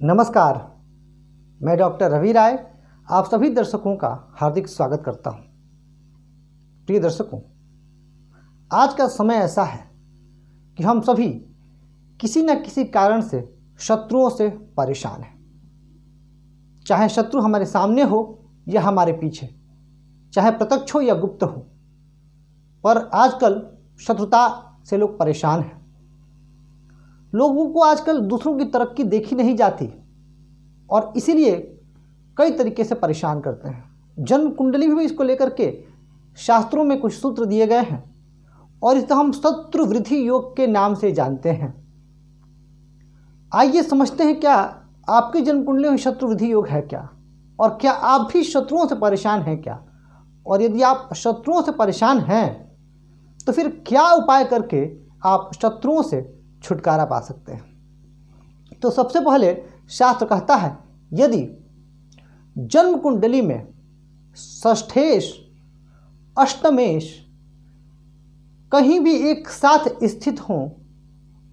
नमस्कार, मैं डॉक्टर रवि राय आप सभी दर्शकों का हार्दिक स्वागत करता हूं। प्रिय दर्शकों, आज का समय ऐसा है कि हम सभी किसी न किसी कारण से शत्रुओं से परेशान हैं। चाहे शत्रु हमारे सामने हो या हमारे पीछे, चाहे प्रत्यक्ष हो या गुप्त हो, पर आजकल शत्रुता से लोग परेशान हैं। लोगों को आजकल दूसरों की तरक्की देखी नहीं जाती और इसीलिए कई तरीके से परेशान करते हैं। जन्म कुंडली भी इसको लेकर के शास्त्रों में कुछ सूत्र दिए गए हैं और इसे हम शत्रु वृद्धि योग के नाम से जानते हैं। आइए समझते हैं, क्या आपकी जन्म कुंडली में शत्रु वृद्धि योग है क्या, और क्या आप भी शत्रुओं से परेशान हैं क्या, और यदि आप शत्रुओं से परेशान हैं तो फिर क्या उपाय करके आप शत्रुओं से छुटकारा पा सकते हैं। तो सबसे पहले शास्त्र कहता है, यदि जन्म कुंडली में षष्ठेश अष्टमेश कहीं भी एक साथ स्थित हों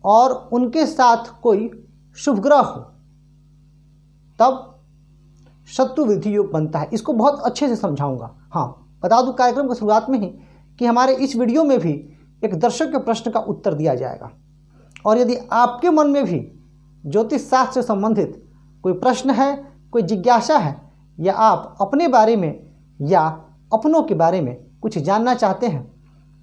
और उनके साथ कोई शुभ ग्रह हो, तब शत्रु वृद्धि योग बनता है। इसको बहुत अच्छे से समझाऊंगा। हाँ, बता दूं कार्यक्रम की शुरुआत में ही कि हमारे इस वीडियो में भी एक दर्शक के प्रश्न का उत्तर दिया जाएगा, और यदि आपके मन में भी ज्योतिष शास्त्र से संबंधित कोई प्रश्न है, कोई जिज्ञासा है, या आप अपने बारे में या अपनों के बारे में कुछ जानना चाहते हैं,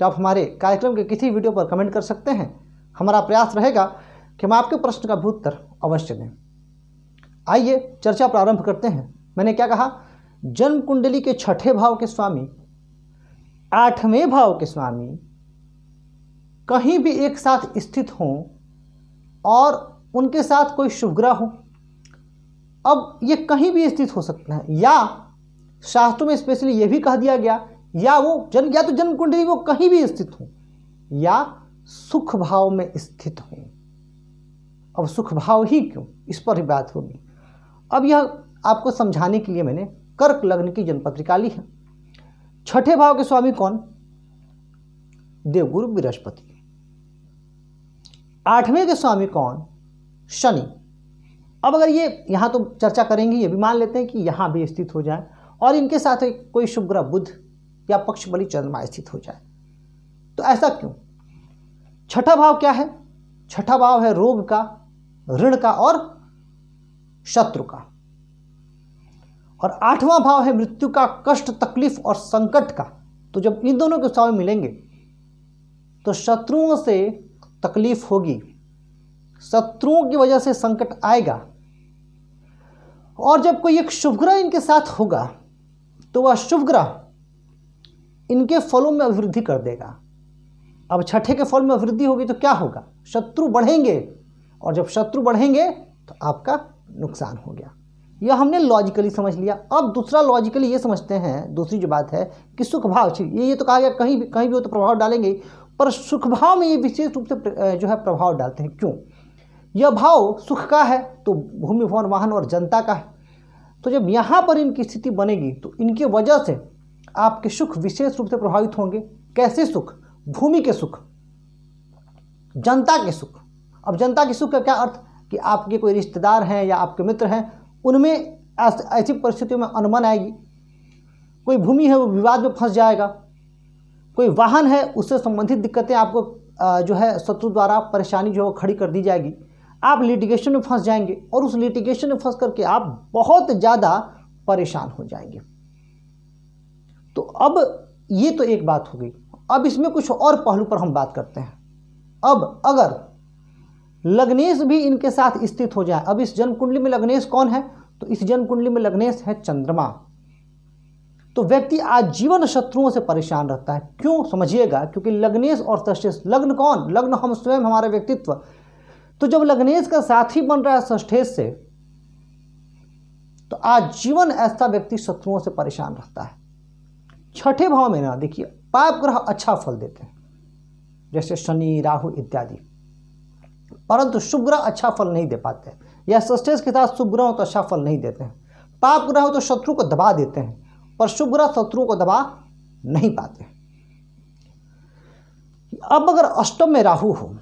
तो आप हमारे कार्यक्रम के किसी वीडियो पर कमेंट कर सकते हैं। हमारा प्रयास रहेगा कि हम आपके प्रश्न का भी उत्तर अवश्य दें। आइए चर्चा प्रारंभ करते हैं। मैंने क्या कहा, जन्म कुंडली के छठे भाव के स्वामी, आठवें भाव के स्वामी कहीं भी एक साथ स्थित हों और उनके साथ कोई शुभ ग्रह हो। अब ये कहीं भी स्थित हो सकता है, या शास्त्रों में स्पेशली ये भी कह दिया गया, या तो जन्म कुंडली वो कहीं भी स्थित हो या सुख भाव में स्थित हो। अब सुख भाव ही क्यों, इस पर ही बात होगी। अब यह आपको समझाने के लिए मैंने कर्क लग्न की जन्मपत्रिका ली है। छठे भाव के स्वामी कौन? देवगुरु बृहस्पति। आठवें के स्वामी कौन? शनि। अब अगर ये यहाँ तो चर्चा करेंगे, ये भी मान लेते हैं कि यहाँ भी स्थित हो जाए और इनके साथ कोई शुभ ग्रह बुध या पक्ष बली चंद्रमा स्थित हो जाए, तो ऐसा क्यों? छठा भाव क्या है? छठा भाव है रोग का, ऋण का और शत्रु का, और आठवां भाव है मृत्यु का, कष्ट, तकलीफ और संकट का। तो जब इन दोनों के स्वामी मिलेंगे तो शत्रुओं से तकलीफ होगी, शत्रुओं की वजह से संकट आएगा, और जब कोई एक शुभ ग्रह इनके साथ होगा तो वह शुभ ग्रह इनके फलों में अभिवृद्धि कर देगा। अब छठे के फल में अभिवृद्धि होगी तो क्या होगा? शत्रु बढ़ेंगे, और जब शत्रु बढ़ेंगे तो आपका नुकसान हो गया। यह हमने लॉजिकली समझ लिया। अब दूसरा लॉजिकली ये समझते हैं, दूसरी जो बात है कि सुख भाव, ये तो कहा गया कहीं भी हो तो प्रभाव डालेंगे, पर सुख भाव में ये विशेष रूप से जो है प्रभाव डालते हैं। क्यों? यह भाव सुख का है तो भूमि, भवन, वाहन और जनता का है। तो जब यहाँ पर इनकी स्थिति बनेगी तो इनके वजह से आपके सुख विशेष रूप से प्रभावित होंगे। कैसे सुख? भूमि के सुख, जनता के सुख। अब जनता के सुख का क्या अर्थ? कि आपके कोई रिश्तेदार हैं या आपके मित्र हैं, उनमें ऐसी परिस्थितियों में अनबन आएगी। कोई भूमि है वो विवाद में फंस जाएगा, कोई वाहन है उससे संबंधित दिक्कतें आपको जो है शत्रु द्वारा परेशानी जो है खड़ी कर दी जाएगी। आप लिटिगेशन में फंस जाएंगे और उस लिटिगेशन में फंस करके आप बहुत ज़्यादा परेशान हो जाएंगे। तो अब ये तो एक बात हो गई। अब इसमें कुछ और पहलू पर हम बात करते हैं। अब अगर लग्नेश भी इनके साथ स्थित हो जाए, अब इस जन्म कुंडली में लग्नेश कौन है? तो इस जन्म कुंडली में लग्नेश है चंद्रमा। तो व्यक्ति आजीवन शत्रुओं से परेशान रहता है। क्यों? समझिएगा, क्योंकि लग्नेश और षष्ठेश, लग्न कौन? लग्न हम स्वयं, हमारा व्यक्तित्व। तो जब लग्नेश का साथी बन रहा है षष्ठेश से, तो आजीवन ऐसा व्यक्ति शत्रुओं से परेशान रहता है। छठे भाव में ना देखिए, पाप ग्रह अच्छा फल देते हैं, जैसे शनि, राहु इत्यादि, परंतु शुभ ग्रह अच्छा फल नहीं दे पाते हैं, या षष्ठेश के साथ शुभ ग्रह हो तो अच्छा फल नहीं देते हैं। पाप ग्रह हो तो शत्रु को दबा देते हैं, पर शुभ ग्रह शत्रुओं को दबा नहीं पाते। अब अगर अष्टम में राहु हो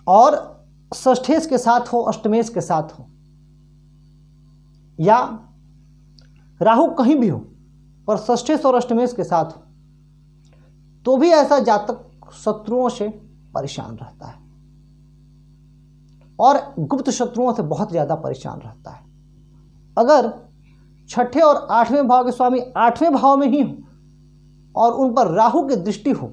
और षष्ठेश के साथ हो, अष्टमेश के साथ हो, या राहु कहीं भी हो पर षष्ठेश और अष्टमेश के साथ हो, तो भी ऐसा जातक शत्रुओं से परेशान रहता है और गुप्त शत्रुओं से बहुत ज़्यादा परेशान रहता है। अगर छठे और आठवें भाव के स्वामी आठवें भाव में ही हो और उन पर राहु की दृष्टि हो,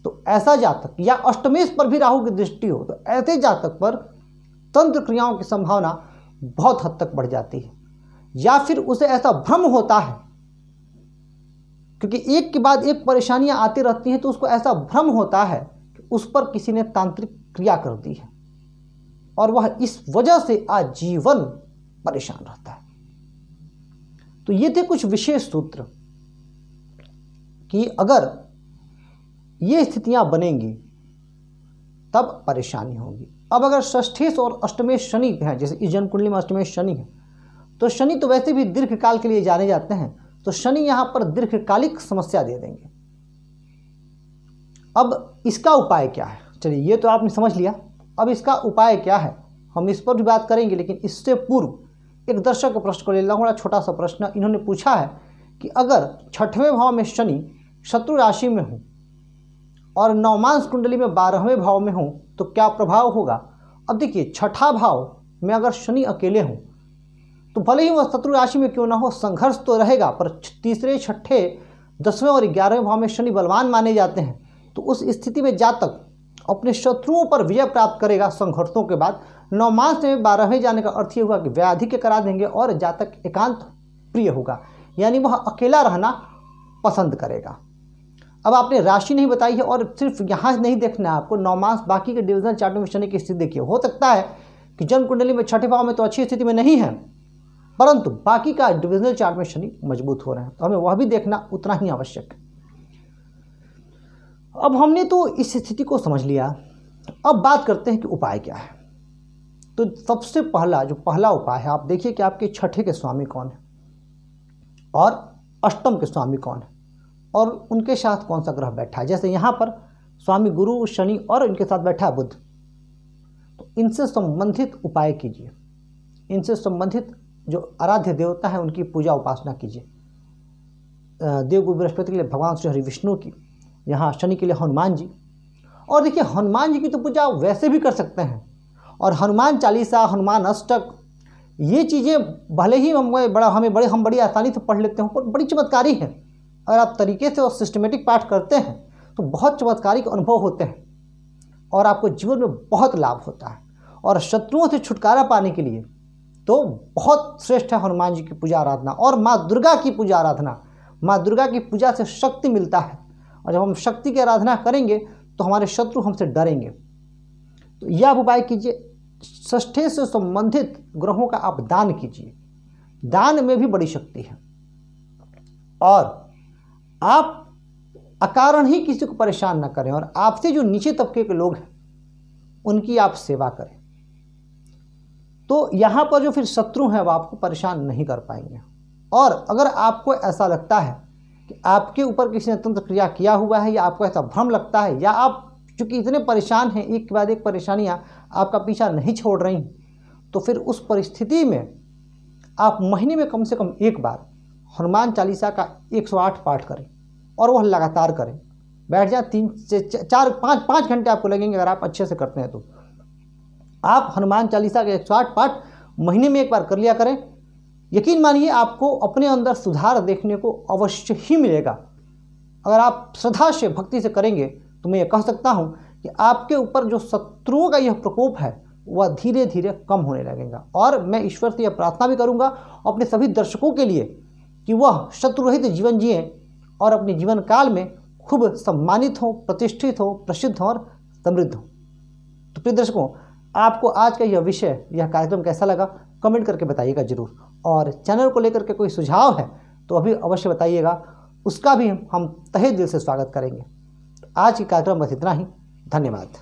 तो ऐसा जातक, या अष्टमेश पर भी राहु की दृष्टि हो, तो ऐसे जातक पर तंत्र क्रियाओं की संभावना बहुत हद तक बढ़ जाती है, या फिर उसे ऐसा भ्रम होता है, क्योंकि एक के बाद एक परेशानियां आती रहती हैं, तो उसको ऐसा भ्रम होता है कि उस पर किसी ने तांत्रिक क्रिया कर दी है और वह इस वजह से आजीवन परेशान रहता है। तो ये थे कुछ विशेष सूत्र कि अगर ये स्थितियां बनेंगी तब परेशानी होगी। अब अगर षष्ठेश और अष्टमेश शनि हैं, जैसे इस जन्म कुंडली में अष्टमेश शनि है, तो शनि तो वैसे भी दीर्घकाल के लिए जाने जाते हैं, तो शनि यहां पर दीर्घकालिक समस्या दे देंगे। अब इसका उपाय क्या है? चलिए, ये तो आपने समझ लिया। अब इसका उपाय क्या है हम इस पर भी बात करेंगे, लेकिन इससे पूर्व एक दर्शक के प्रश्न को ले लूँगा। छोटा सा प्रश्न इन्होंने पूछा है कि अगर छठवें भाव में शनि शत्रु राशि में हो और नवमांश कुंडली में 12वें भाव में हो तो क्या प्रभाव होगा? अब देखिए, छठा भाव में अगर शनि अकेले हों तो भले ही वह शत्रु राशि में क्यों ना हो, संघर्ष तो रहेगा, पर तीसरे, छठे, 10वें और 11वें भाव में शनि बलवान माने जाते हैं। तो उस स्थिति में जातक अपने शत्रुओं पर विजय प्राप्त करेगा संघर्षों के बाद। नवमांश में 12वें जाने का अर्थ ये हुआ कि व्याधि के करा देंगे और जातक एकांत प्रिय होगा, यानी वह अकेला रहना पसंद करेगा। अब आपने राशि नहीं बताई है और सिर्फ यहाँ नहीं देखना है आपको, नवमांश बाकी के डिविजनल चार्ट में शनि की स्थिति देखिए। हो सकता है कि जन्म कुंडली में छठे भाव में तो अच्छी स्थिति में नहीं है, परंतु बाकी का डिविजनल चार्ट में शनि मजबूत हो रहे हैं, तो हमें वह भी देखना उतना ही आवश्यक है। अब हमने तो इस स्थिति को समझ लिया, अब बात करते हैं कि उपाय क्या है। तो सबसे पहला उपाय है, आप देखिए कि आपके छठे के स्वामी कौन है और अष्टम के स्वामी कौन है और उनके साथ कौन सा ग्रह बैठा है। जैसे यहाँ पर स्वामी गुरु, शनि और इनके साथ बैठा है बुध, तो इनसे संबंधित उपाय कीजिए। इनसे संबंधित जो आराध्य देवता है उनकी पूजा उपासना कीजिए। देवगुरु बृहस्पति के लिए भगवान श्री हरि विष्णु की, यहाँ शनि के लिए हनुमान जी। और देखिए, हनुमान जी की तो पूजा वैसे भी कर सकते हैं, और हनुमान चालीसा, हनुमान अष्टक, ये चीज़ें भले ही हम बड़ी आसानी से पढ़ लेते हैं, पर बड़ी चमत्कारी है। अगर आप तरीके से और सिस्टमेटिक पाठ करते हैं तो बहुत चमत्कारिक अनुभव होते हैं और आपको जीवन में बहुत लाभ होता है। और शत्रुओं से छुटकारा पाने के लिए तो बहुत श्रेष्ठ है हनुमान जी की पूजा आराधना और माँ दुर्गा की पूजा आराधना। माँ दुर्गा की पूजा से शक्ति मिलता है, और जब हम शक्ति की आराधना करेंगे तो हमारे शत्रु हमसे डरेंगे। तो यह आप उपाय कीजिए। षष्ठे से संबंधित ग्रहों का आप दान कीजिए, दान में भी बड़ी शक्ति है। और आप अकारण ही किसी को परेशान ना करें, और आपसे जो नीचे तबके के लोग हैं उनकी आप सेवा करें, तो यहाँ पर जो फिर शत्रु हैं वो आपको परेशान नहीं कर पाएंगे। और अगर आपको ऐसा लगता है कि आपके ऊपर किसी ने तंत्र क्रिया किया हुआ है, या आपको ऐसा भ्रम लगता है, या आप चूँकि इतने परेशान हैं, एक के बाद एक परेशानियाँ आपका पीछा नहीं छोड़ रही, तो फिर उस परिस्थिति में आप महीने में कम से कम एक बार हनुमान चालीसा का 108 पाठ करें, और वह लगातार करें। बैठ जाए 3 से 4-5 घंटे आपको लगेंगे अगर आप अच्छे से करते हैं तो। आप हनुमान चालीसा के 108 पाठ महीने में एक बार कर लिया करें। यकीन मानिए, आपको अपने अंदर सुधार देखने को अवश्य ही मिलेगा। अगर आप श्रद्धा से, भक्ति से करेंगे तो मैं ये कह सकता हूँ कि आपके ऊपर जो शत्रुओं का यह प्रकोप है वह धीरे धीरे कम होने लगेगा। और मैं ईश्वर से यह प्रार्थना भी करूँगा अपने सभी दर्शकों के लिए कि वह शत्रु रहित जीवन जिए और अपने जीवन काल में खूब सम्मानित हो, प्रतिष्ठित हो, प्रसिद्ध हो और समृद्ध हो। तो प्रिय दर्शकों, आपको आज का यह विषय, यह कार्यक्रम कैसा लगा कमेंट करके बताइएगा जरूर। और चैनल को लेकर के कोई सुझाव है तो अभी अवश्य बताइएगा, उसका भी हम तहे दिल से स्वागत करेंगे। आज के कार्यक्रम बस इतना ही। धन्यवाद।